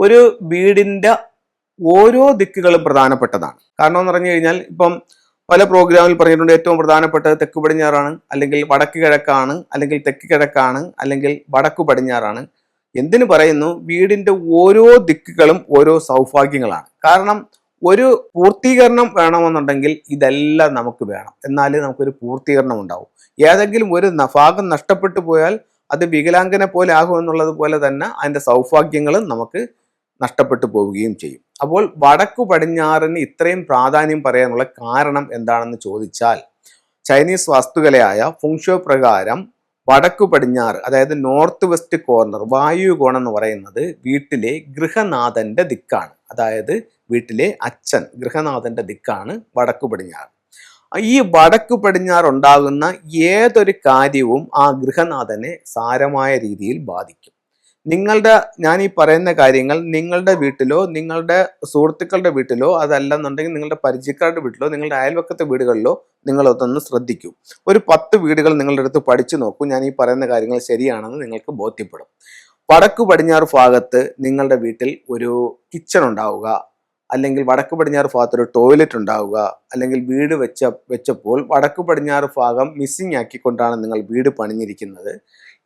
ഒരു വീടിന്റെ ഓരോ ദിക്കുകളും പ്രധാനപ്പെട്ടതാണ്. കാരണം എന്ന് പറഞ്ഞു കഴിഞ്ഞാൽ ഇപ്പം പല പ്രോഗ്രാമിൽ പറഞ്ഞിട്ടുണ്ട് ഏറ്റവും പ്രധാനപ്പെട്ടത് തെക്ക് പടിഞ്ഞാറാണ്, അല്ലെങ്കിൽ വടക്ക് കിഴക്കാണ്, അല്ലെങ്കിൽ തെക്ക് കിഴക്കാണ്, അല്ലെങ്കിൽ വടക്കു പടിഞ്ഞാറാണ്. എന്തിനു പറയുന്നു? വീടിന്റെ ഓരോ ദിക്കുകളും ഓരോ സൗഭാഗ്യങ്ങളാണ്. കാരണം ഒരു പൂർത്തീകരണം വേണമെന്നുണ്ടെങ്കിൽ ഇതെല്ലാം നമുക്ക് വേണം, എന്നാലേ നമുക്കൊരു പൂർത്തീകരണം ഉണ്ടാവും. ഏതെങ്കിലും ഒരു ഭാഗം നഷ്ടപ്പെട്ടു പോയാൽ അത് വികലാംഗനെ പോലെ ആകുമെന്നുള്ളത് പോലെ തന്നെ അതിൻ്റെ സൗഭാഗ്യങ്ങളും നമുക്ക് നഷ്ടപ്പെട്ടു പോവുകയും ചെയ്യും. അപ്പോൾ വടക്കു പടിഞ്ഞാറിന് ഇത്രയും പ്രാധാന്യം പറയാനുള്ള കാരണം എന്താണെന്ന് ചോദിച്ചാൽ, ചൈനീസ് വാസ്തുകലയായ ഫുങ്ഷോ പ്രകാരം വടക്കു പടിഞ്ഞാറ്, അതായത് നോർത്ത് വെസ്റ്റ് കോർണർ, വായുകോണം എന്ന് പറയുന്നത് വീട്ടിലെ ഗൃഹനാഥന്റെ ദിക്കാണ്. അതായത് വീട്ടിലെ അച്ഛൻ, ഗൃഹനാഥന്റെ ദിക്കാണ് വടക്കു പടിഞ്ഞാറ്. ഈ വടക്കു പടിഞ്ഞാറ് ഉണ്ടാകുന്ന ഏതൊരു കാര്യവും ആ ഗൃഹനാഥനെ സാരമായ രീതിയിൽ ബാധിക്കും. ഞാൻ ഈ പറയുന്ന കാര്യങ്ങൾ നിങ്ങളുടെ വീട്ടിലോ നിങ്ങളുടെ സുഹൃത്തുക്കളുടെ വീട്ടിലോ അതല്ലെന്നുണ്ടെങ്കിൽ നിങ്ങളുടെ പരിചയക്കാരുടെ വീട്ടിലോ നിങ്ങളുടെ അയൽവക്കത്തെ വീടുകളിലോ നിങ്ങളതൊന്ന് ശ്രദ്ധിക്കൂ. ഒരു 10 വീടുകൾ നിങ്ങളുടെ അടുത്ത് പഠിച്ചു നോക്കൂ. ഞാൻ ഈ പറയുന്ന കാര്യങ്ങൾ ശരിയാണെന്ന് നിങ്ങൾക്ക് ബോധ്യപ്പെടും. വടക്കു പടിഞ്ഞാറ് ഭാഗത്ത് നിങ്ങളുടെ വീട്ടിൽ ഒരു കിച്ചൺ ഉണ്ടാവുക, അല്ലെങ്കിൽ വടക്ക് പടിഞ്ഞാറ് ഭാഗത്ത് ഒരു ടോയ്ലറ്റ് ഉണ്ടാവുക, അല്ലെങ്കിൽ വീട് വെച്ചപ്പോൾ വടക്ക് പടിഞ്ഞാറ് ഭാഗം മിസ്സിങ് ആക്കിക്കൊണ്ടാണ് നിങ്ങൾ വീട് പണിഞ്ഞിരിക്കുന്നത്.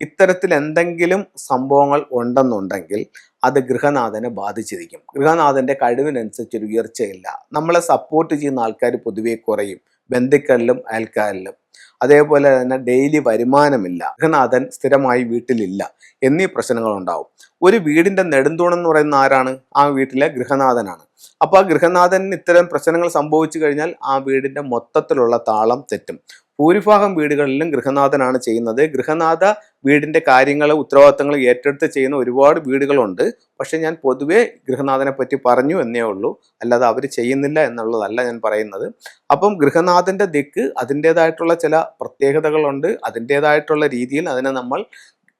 ഇത്തരത്തിൽ എന്തെങ്കിലും സംഭവങ്ങൾ ഉണ്ടെന്നുണ്ടെങ്കിൽ അത് ഗൃഹനാഥനെ ബാധിച്ചിരിക്കും. ഗൃഹനാഥന്റെ കഴിവിനനുസരിച്ചൊരു ഉയർച്ചയില്ല. നമ്മളെ സപ്പോർട്ട് ചെയ്യുന്ന ആൾക്കാർ പൊതുവെ കുറയും, ബന്ധുക്കളിലും അയൽക്കാരിലും. അതേപോലെ തന്നെ ഡെയിലി വരുമാനമില്ല, ഗൃഹനാഥൻ സ്ഥിരമായി വീട്ടിലില്ല എന്നീ പ്രശ്നങ്ങൾ ഉണ്ടാവും. ഒരു വീടിന്റെ നെടുന്തൂണെന്ന് പറയുന്ന ആരാണ്? ആ വീട്ടിലെ ഗൃഹനാഥനാണ്. അപ്പോൾ ആ ഗൃഹനാഥന് ഇത്തരം പ്രശ്നങ്ങൾ സംഭവിച്ചു കഴിഞ്ഞാൽ ആ വീടിന്റെ മൊത്തത്തിലുള്ള താളം തെറ്റും. ഭൂരിഭാഗം വീടുകളിലും ഗൃഹനാഥനാണ് ചെയ്യുന്നത്. ഗൃഹനാഥ വീടിന്റെ കാര്യങ്ങൾ, ഉത്തരവാദിത്തങ്ങൾ ഏറ്റെടുത്ത് ചെയ്യുന്ന ഒരുപാട് വീടുകളുണ്ട്. പക്ഷെ ഞാൻ പൊതുവെ ഗൃഹനാഥനെ പറ്റി പറഞ്ഞു എന്നേ ഉള്ളൂ, അല്ലാതെ അവർ ചെയ്യുന്നില്ല എന്നുള്ളതല്ല ഞാൻ പറയുന്നത്. അപ്പം ഗൃഹനാഥന്റെ ദിക്ക് അതിൻ്റെതായിട്ടുള്ള ചില പ്രത്യേകതകളുണ്ട്. അതിൻ്റെതായിട്ടുള്ള രീതിയിൽ അതിനെ നമ്മൾ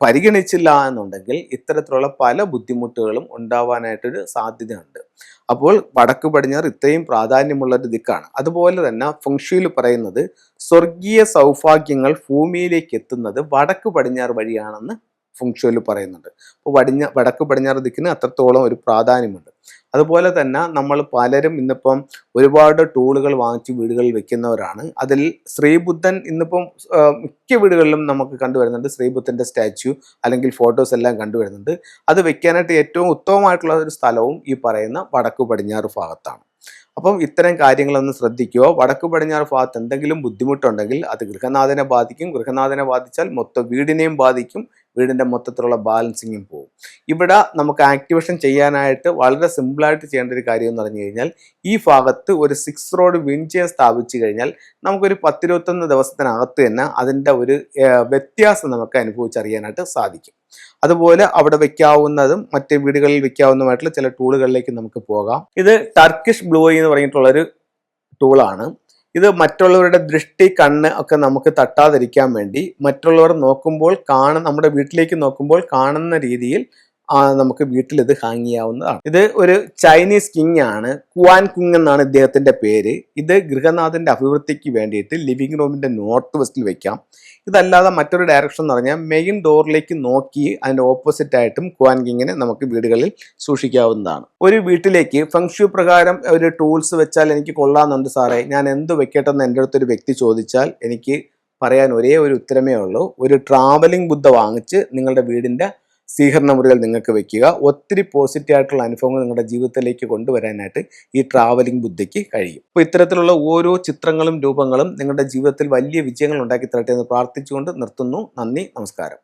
പരിഗണിച്ചില്ല എന്നുണ്ടെങ്കിൽ ഇത്തരത്തിലുള്ള പല ബുദ്ധിമുട്ടുകളും ഉണ്ടാവാനായിട്ടൊരു സാധ്യതയുണ്ട്. അപ്പോൾ വടക്ക് പടിഞ്ഞാറ് ഇത്രയും പ്രാധാന്യമുള്ളൊരു ദിക്കാണ്. അതുപോലെ തന്നെ ഫെങ്ഷുയിൽ പറയുന്നത് സ്വർഗീയ സൗഭാഗ്യങ്ങൾ ഭൂമിയിലേക്ക് എത്തുന്നത് വടക്ക് പടിഞ്ഞാറ് വഴിയാണെന്ന് ഫെങ്ഷുയിൽ പറയുന്നുണ്ട്. അപ്പോൾ വടക്ക് പടിഞ്ഞാറ് ദിക്കിന് അത്രത്തോളം ഒരു പ്രാധാന്യമുണ്ട്. അതുപോലെ തന്നെ നമ്മൾ പലരും ഇന്നിപ്പം ഒരുപാട് ടൂളുകൾ വാങ്ങിച്ച് വീടുകളിൽ വെക്കുന്നവരാണ്. അതിൽ ശ്രീബുദ്ധൻ ഇന്നിപ്പം മിക്ക വീടുകളിലും നമുക്ക് കണ്ടുവരുന്നുണ്ട്. ശ്രീബുദ്ധൻ്റെ സ്റ്റാച്യു അല്ലെങ്കിൽ ഫോട്ടോസ് എല്ലാം കണ്ടുവരുന്നുണ്ട്. അത് വെക്കാനായിട്ട് ഏറ്റവും ഉത്തമമായിട്ടുള്ള ഒരു സ്ഥലവും ഈ പറയുന്ന വടക്ക് പടിഞ്ഞാറ് ഭാഗത്താണ്. അപ്പം ഇത്തരം കാര്യങ്ങളൊന്ന് ശ്രദ്ധിക്കുക. വടക്ക് പടിഞ്ഞാറ് ഭാഗത്ത് എന്തെങ്കിലും ബുദ്ധിമുട്ടുണ്ടെങ്കിൽ അത് ഗൃഹനാഥനെ ബാധിക്കും. ഗൃഹനാഥനെ ബാധിച്ചാൽ മൊത്തം വീടിനെയും ബാധിക്കും. വീടിൻ്റെ മൊത്തത്തിലുള്ള ബാലൻസിങ്ങും പോകും. ഇവിടെ നമുക്ക് ആക്ടിവേഷൻ ചെയ്യാനായിട്ട് വളരെ സിമ്പിളായിട്ട് ചെയ്യേണ്ട ഒരു കാര്യം എന്ന് പറഞ്ഞു കഴിഞ്ഞാൽ, ഈ ഭാഗത്ത് ഒരു 6 റോഡ് വിൻചെയർ സ്ഥാപിച്ചു കഴിഞ്ഞാൽ നമുക്കൊരു 10-21 ദിവസത്തിനകത്ത് തന്നെ അതിൻ്റെ ഒരു വ്യത്യാസം നമുക്ക് അനുഭവിച്ചറിയാനായിട്ട് സാധിക്കും. അതുപോലെ അവിടെ വെക്കാവുന്നതും മറ്റ് വീടുകളിൽ വെക്കാവുന്നതുമായിട്ടുള്ള ചില ടൂളുകളിലേക്ക് നമുക്ക് പോകാം. ഇത് ടർക്കിഷ് ബ്ലൂ എന്ന് പറഞ്ഞിട്ടുള്ളൊരു ടൂളാണ്. ഇത് മറ്റുള്ളവരുടെ ദൃഷ്ടി, കണ്ണ് ഒക്കെ നമുക്ക് തട്ടാതിരിക്കാൻ വേണ്ടി മറ്റുള്ളവർ നോക്കുമ്പോൾ നമ്മുടെ വീട്ടിലേക്ക് നോക്കുമ്പോൾ കാണുന്ന രീതിയിൽ നമുക്ക് വീട്ടിൽ ഇത് ഹാങ് ചെയ്യാവുന്നതാണ്. ഇത് ഒരു ചൈനീസ് കിങ് ആണ്, കുവാൻ കിങ് എന്നാണ് ഇദ്ദേഹത്തിന്റെ പേര്. ഇത് ഗൃഹനാഥന്റെ അഭിവൃദ്ധിക്ക് വേണ്ടിയിട്ട് ലിവിംഗ് റൂമിന്റെ നോർത്ത് വെസ്റ്റിൽ വെക്കാം. ഇതല്ലാതെ മറ്റൊരു ഡയറക്ഷൻ എന്ന് പറഞ്ഞാൽ മെയിൻ ഡോറിലേക്ക് നോക്കി അതിന്റെ ഓപ്പോസിറ്റ് ആയിട്ടും കുവാൻ കിങ്ങിനെ നമുക്ക് വീടുകളിൽ സൂക്ഷിക്കാവുന്നതാണ്. ഒരു വീട്ടിലേക്ക് ഫെങ്ഷു പ്രകാരം ഒരു ടൂൾസ് വെച്ചാൽ എനിക്ക് കൊള്ളാമെന്നുണ്ട് സാറേ, ഞാൻ എന്ത് വെക്കട്ടെന്ന് എൻ്റെ അടുത്തൊരു വ്യക്തി ചോദിച്ചാൽ എനിക്ക് പറയാൻ ഒരേ ഒരു ഉത്തരമേ ഉള്ളൂ. ഒരു ട്രാവലിംഗ് ബുദ്ധ വാങ്ങിച്ച് നിങ്ങളുടെ വീടിന്റെ സ്വീകരണ മുറികൾ നിങ്ങൾക്ക് വെക്കുക. ഒത്തിരി പോസിറ്റീവ് ആയിട്ടുള്ള അനുഭവങ്ങൾ നിങ്ങളുടെ ജീവിതത്തിലേക്ക് കൊണ്ടുവരാനായിട്ട് ഈ ട്രാവലിംഗ് ബുദ്ധയ്ക്ക് കഴിയും. അപ്പോൾ ഇത്തരത്തിലുള്ള ഓരോ ചിത്രങ്ങളും രൂപങ്ങളും നിങ്ങളുടെ ജീവിതത്തിൽ വലിയ വിജയങ്ങൾ ഉണ്ടാക്കി തരട്ടെ എന്ന് പ്രാർത്ഥിച്ചുകൊണ്ട് നിർത്തുന്നു. നന്ദി, നമസ്കാരം.